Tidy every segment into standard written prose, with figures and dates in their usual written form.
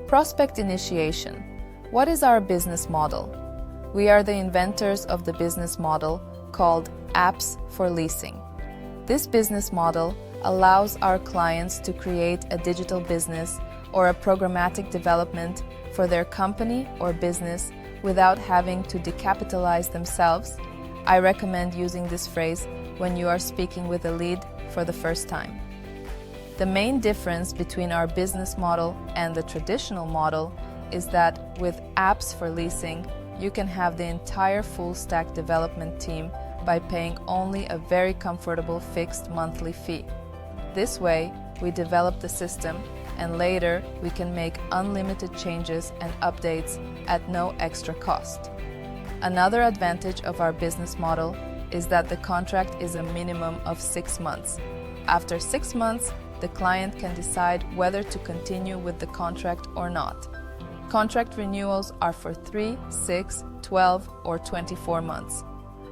Prospect initiation. What is our business model? We are the inventors of the business model called apps for leasing. This business model allows our clients to create a digital business or a programmatic development for their company or business without having to decapitalize themselves. I recommend using this phrase when you are speaking with a lead for the first time. The main difference between our business model and the traditional model is that with apps for leasing, you can have the entire full-stack development team by paying only a very comfortable fixed monthly fee. This way, we develop the system and later we can make unlimited changes and updates at no extra cost. Another advantage of our business model is that the contract is a minimum of 6 months. After 6 months, the client can decide whether to continue with the contract or not. Contract renewals are for 3, 6, 12, or 24 months.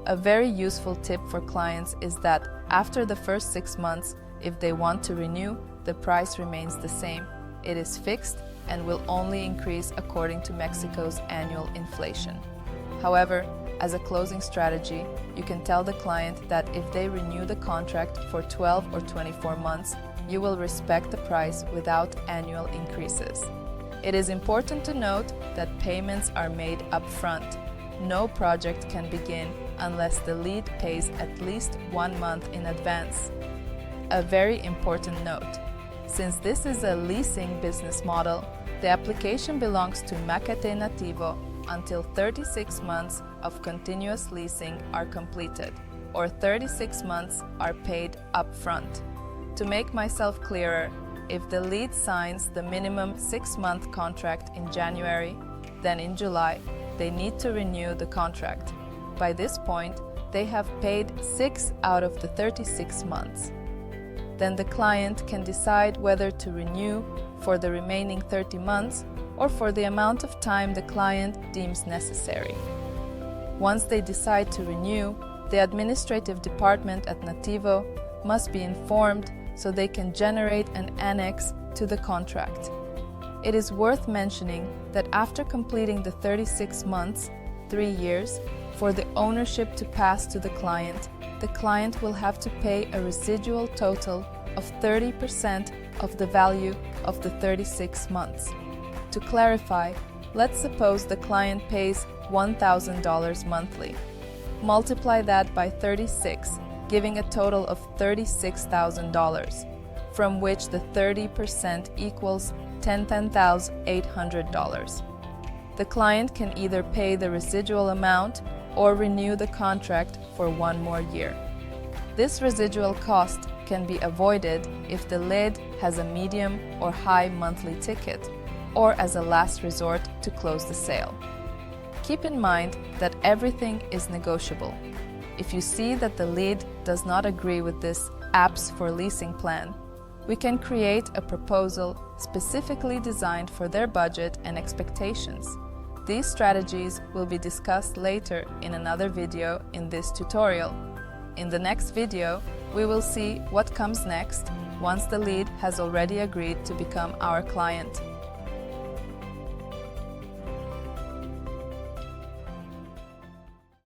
A very useful tip for clients is that after the first 6 months, if they want to renew, the price remains the same. It is fixed and will only increase according to Mexico's annual inflation. However, as a closing strategy, you can tell the client that if they renew the contract for 12 or 24 months, you will respect the price without annual increases. It is important to note that payments are made upfront. No project can begin unless the lead pays at least 1 month in advance. A very important note: since this is a leasing business model, the application belongs to Maquete Nativo until 36 months of continuous leasing are completed, or 36 months are paid upfront. To make myself clearer, if the lead signs the minimum 6-month contract in January, then in July, they need to renew the contract. By this point, they have paid 6 out of the 36 months. Then the client can decide whether to renew for the remaining 30 months or for the amount of time the client deems necessary. Once they decide to renew, the administrative department at Nativo must be informed so they can generate an annex to the contract. It is worth mentioning that after completing the 36 months, 3 years, for the ownership to pass to the client will have to pay a residual total of 30% of the value of the 36 months. To clarify, let's suppose the client pays $1,000 monthly. Multiply that by 36, giving a total of $36,000, from which the 30% equals $10,800. The client can either pay the residual amount or renew the contract for 1 more year. This residual cost can be avoided if the lead has a medium or high monthly ticket, or as a last resort to close the sale. Keep in mind that everything is negotiable. If you see that the lead does not agree with this apps for leasing plan, we can create a proposal specifically designed for their budget and expectations. These strategies will be discussed later in another video in this tutorial. In the next video, we will see what comes next once the lead has already agreed to become our client.